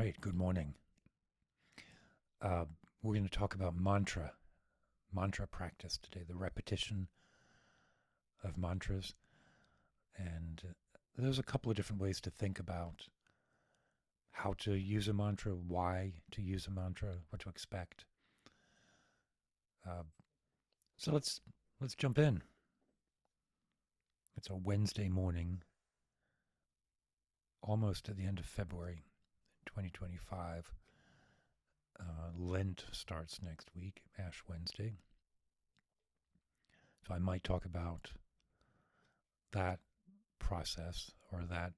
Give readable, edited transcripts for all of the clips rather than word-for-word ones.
right, good morning. Uh, we're going to talk about mantra practice today, the repetition of mantras. And there's a couple of different ways to think about how to use a mantra, why to use a mantra, what to expect. Uh, so let's jump in. It's a Wednesday morning, almost at the end of February 2025. Lent starts next week, Ash Wednesday. So I might talk about that process or that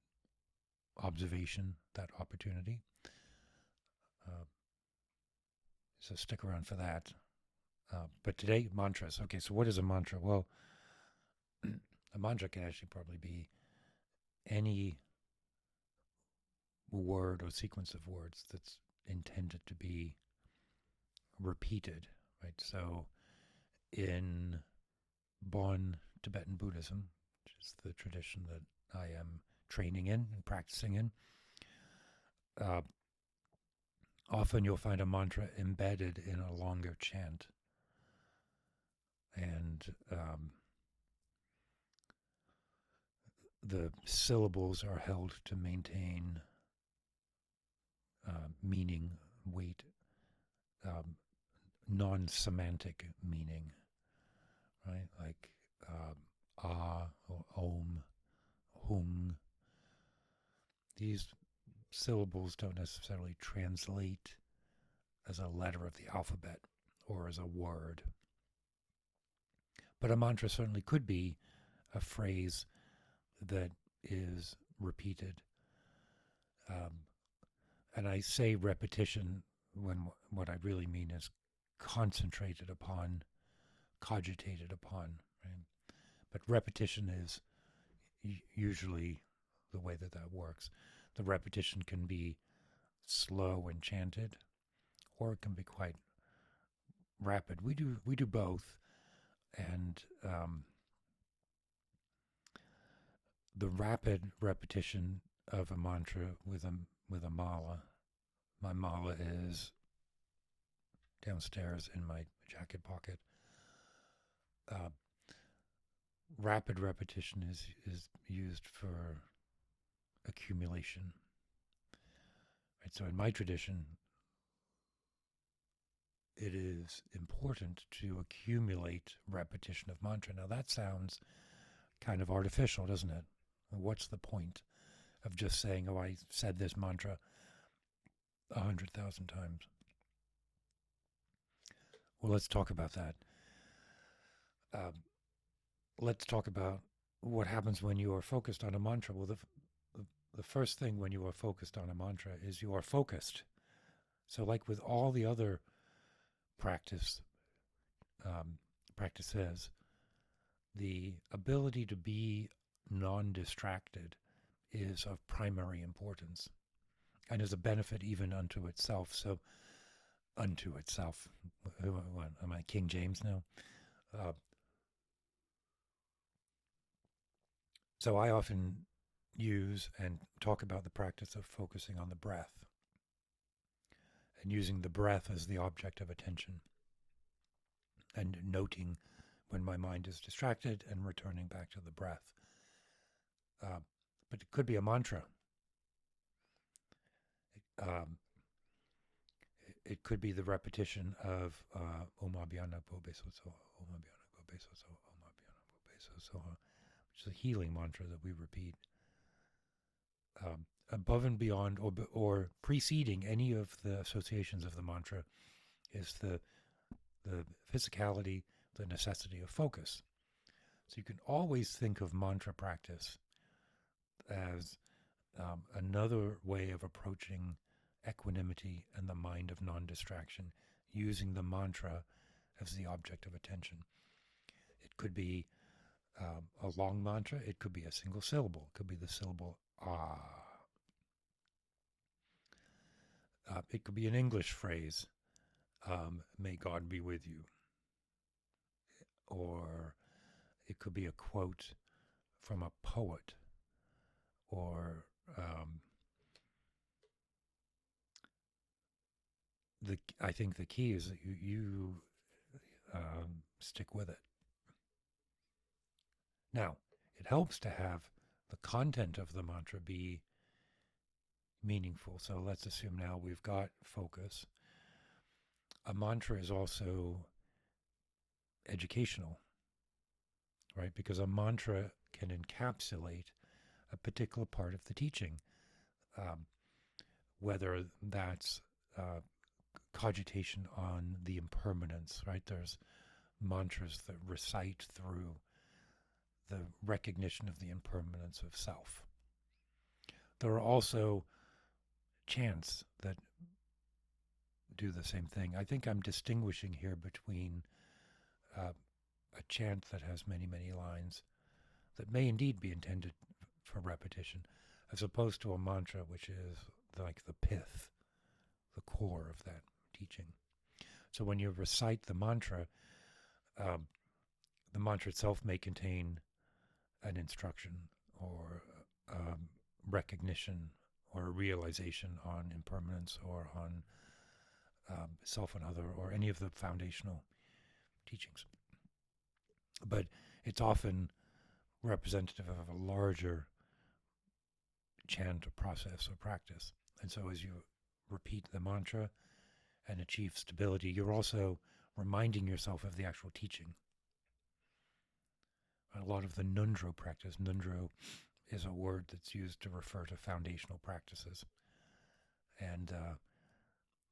observation, that opportunity. Uh, so stick around for that. But today, mantras. Okay, so what is a mantra? Well, a mantra can actually probably be any word or sequence of words that's intended to be repeated, right? So in Bon Tibetan Buddhism, which is the tradition that I am training in and practicing in, uh, often you'll find a mantra embedded in a longer chant. And the syllables are held to maintain meaning, weight, non-semantic meaning, right? Like ah, or om, hung. These syllables don't necessarily translate as a letter of the alphabet or as a word. But a mantra certainly could be a phrase that is repeated. And I say repetition when what I really mean is concentrated upon, cogitated upon. Right? But repetition is usually the way that works. The repetition can be slow and chanted, or it can be quite rapid. We do both, and the rapid repetition of a mantra with a mala. My mala is downstairs in my jacket pocket. Uh, Rapid repetition is used for accumulation. Right? So in my tradition, it is important to accumulate repetition of mantra. Now that sounds kind of artificial, doesn't it? What's the point of just saying, "Oh, I said this mantra 100,000 times"? Well, let's talk about that. Um, let's talk about what happens when you are focused on a mantra. Well, the first thing when you are focused on a mantra is you are focused. So, like with all the other practice practices, the ability to be non-distracted is of primary importance and is a benefit even unto itself. So, unto itself. What, am I King James now? Uh, so I often use and talk about the practice of focusing on the breath and using the breath as the object of attention and noting when my mind is distracted and returning back to the breath. But it could be a mantra. Um, it could be the repetition of Om Abhyana Bobe Soso, Om Abhyana Bobe Soso, Om Abhyana Bobe Soso, which is a healing mantra that we repeat. Above and beyond or preceding any of the associations of the mantra is the physicality, the necessity of focus. So you can always think of mantra practice as another way of approaching equanimity and the mind of non-distraction, using the mantra as the object of attention. It could be a long mantra. It could be a single syllable. It could be the syllable ah. It could be an English phrase, may God be with you. Or it could be a quote from a poet, or I think the key is that you stick with it. Now, it helps to have the content of the mantra be meaningful. So let's assume now we've got focus. A mantra is also educational, right? Because a mantra can encapsulate a particular part of the teaching, whether that's cogitation on the impermanence, right? There's mantras that recite through the recognition of the impermanence of self. There are also chants that do the same thing. I think I'm distinguishing here between a chant that has many, many lines that may indeed be intended for repetition, as opposed to a mantra which is like the pith, the core of that teaching. So when you recite the mantra itself may contain an instruction or recognition or a realization on impermanence or on self and other or any of the foundational teachings. But it's often representative of a larger chant or process or practice. And so as you repeat the mantra and achieve stability, you're also reminding yourself of the actual teaching. A lot of the Nundro practice, Nundro is a word that's used to refer to foundational practices. And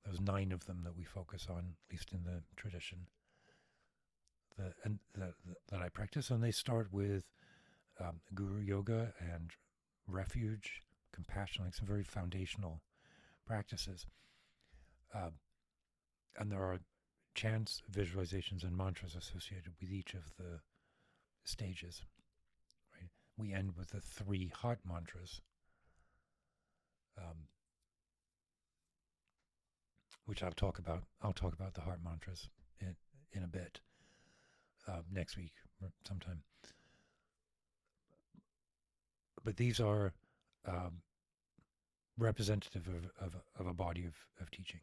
there's 9 of them that we focus on, at least in the tradition, that I practice. And they start with Guru Yoga and refuge, compassion, like some very foundational practices. And there are chants, visualizations, and mantras associated with each of the stages. Right? We end with the 3 heart mantras, which I'll talk about. I'll talk about the heart mantras in a bit, next week or sometime. But these are representative of a body of teaching.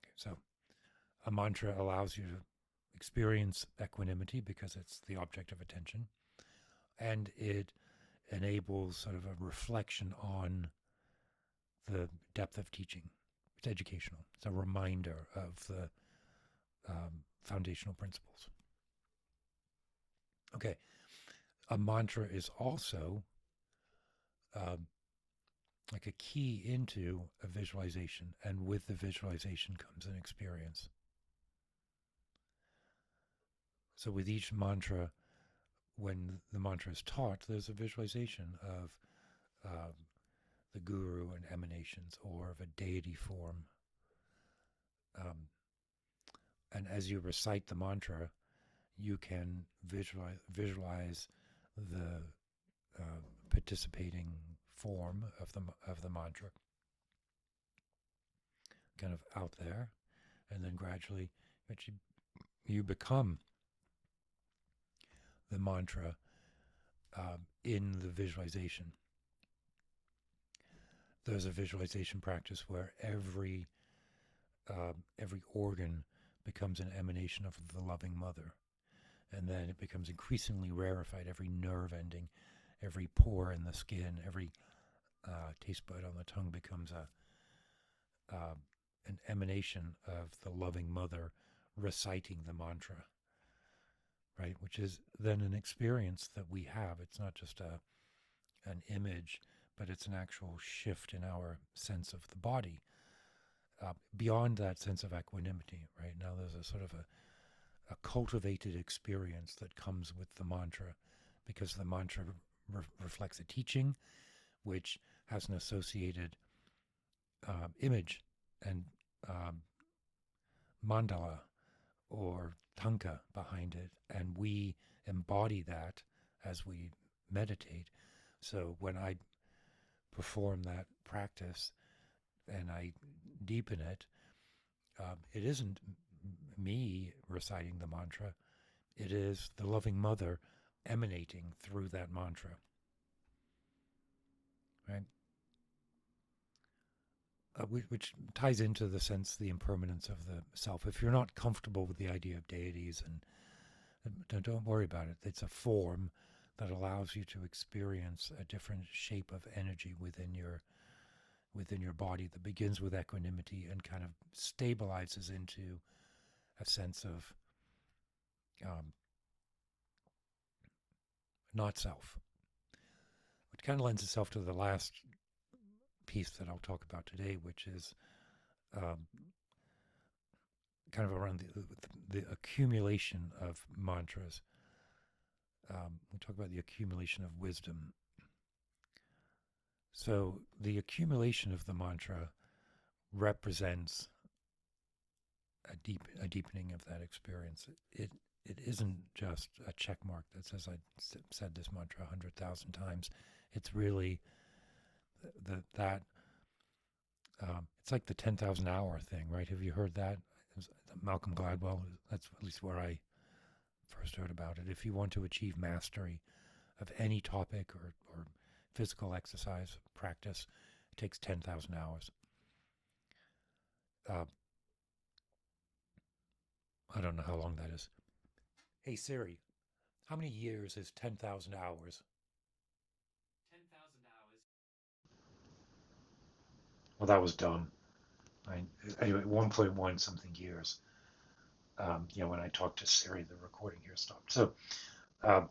Okay, so a mantra allows you to experience equanimity because it's the object of attention, and it enables sort of a reflection on the depth of teaching. It's educational. It's a reminder of the foundational principles. Okay, a mantra is also like a key into a visualization, and with the visualization comes an experience. So with each mantra, when the mantra is taught, there's a visualization of the guru and emanations, or of a deity form. And as you recite the mantra, you can visualize the participating form of the mantra, kind of out there, and then gradually you become the mantra in the visualization. There's a visualization practice where every organ becomes an emanation of the loving mother, and then it becomes increasingly rarefied. Every nerve ending, every pore in the skin, every taste bud on the tongue becomes an emanation of the loving mother reciting the mantra, right? Which is then an experience that we have. It's not just an image, but it's an actual shift in our sense of the body, beyond that sense of equanimity, right? Now there's a sort of a cultivated experience that comes with the mantra, because the mantra reflects a teaching which has an associated image and mandala or tanka behind it, and we embody that as we meditate. So when I perform that practice and I deepen it, it isn't me reciting the mantra, it is the loving mother emanating through that mantra, right? which ties into the sense, the impermanence of the self. If you're not comfortable with the idea of deities, and don't worry about it. It's a form that allows you to experience a different shape of energy within your body that begins with equanimity and kind of stabilizes into a sense of um, not self, which kind of lends itself to the last piece that I'll talk about today, which is um, kind of around the accumulation of mantras. We talk about the accumulation of wisdom. So the accumulation of the mantra represents a deepening of that experience. It isn't just a check mark that says I said this mantra 100,000 times. It's really that it's like the 10,000 hour thing, right? Have you heard that? Malcolm Gladwell. That's at least where I first heard about it. If you want to achieve mastery of any topic or physical exercise practice, it takes 10,000 hours. Uh, I don't know how long that is. Hey Siri, how many years is 10,000 hours? 10,000 hours. Well, that was dumb. Anyway, 1.1 something years. When I talked to Siri, the recording here stopped. So um,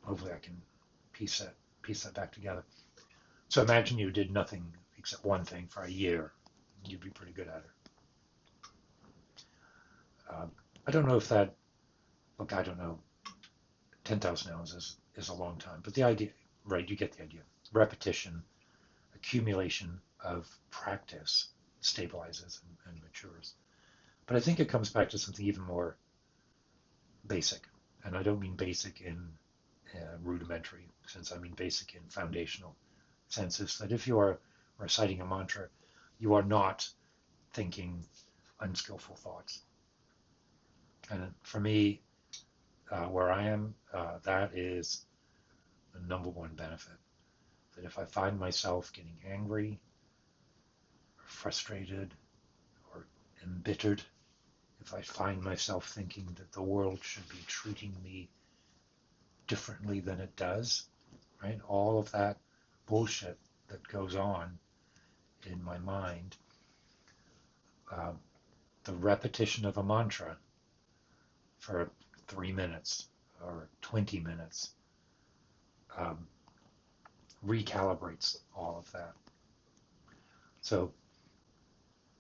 hopefully I can piece that back together. So imagine you did nothing except one thing for a year. You'd be pretty good at it. I don't know if that, look, I don't know. 10,000 hours is a long time, but the idea, right, you get the idea. Repetition, accumulation of practice stabilizes and matures. But I think it comes back to something even more basic. And I don't mean basic in rudimentary sense, I mean basic in foundational senses, that if you are reciting a mantra, you are not thinking unskillful thoughts. And for me, where I am, that is the number one benefit. That if I find myself getting angry, or frustrated, or embittered, if I find myself thinking that the world should be treating me differently than it does, right? All of that bullshit that goes on in my mind, uh, the repetition of a mantra for 3 minutes or 20 minutes um, recalibrates all of that. So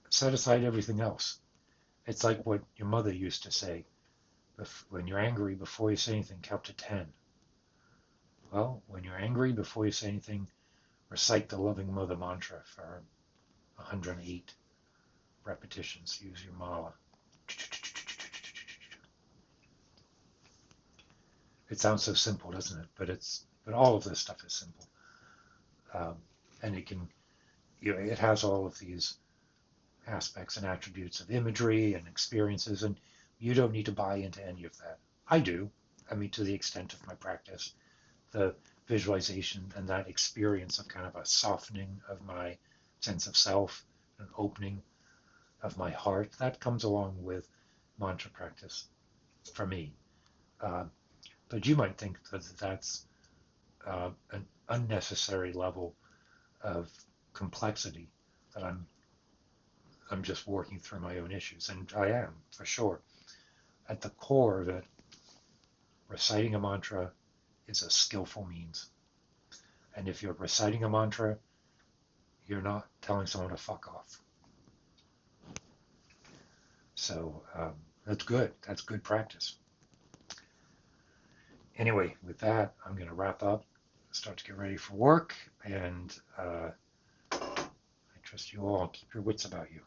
set aside everything else. It's like what your mother used to say, when you're angry, before you say anything, count to 10. Well, when you're angry, before you say anything, recite the loving mother mantra for 108 repetitions. Use your mala. It sounds so simple, doesn't it? But all of this stuff is simple, and it has all of these aspects and attributes of imagery and experiences, and you don't need to buy into any of that. I do. I mean, to the extent of my practice, the visualization and that experience of kind of a softening of my sense of self, an opening of my heart, that comes along with mantra practice for me. But you might think that that's an unnecessary level of complexity, that I'm just working through my own issues, and I am, for sure. At the core of it, reciting a mantra is a skillful means. And if you're reciting a mantra, you're not telling someone to fuck off. So that's good. That's good practice. Anyway, with that, I'm going to wrap up, start to get ready for work, and I trust you all. Keep your wits about you.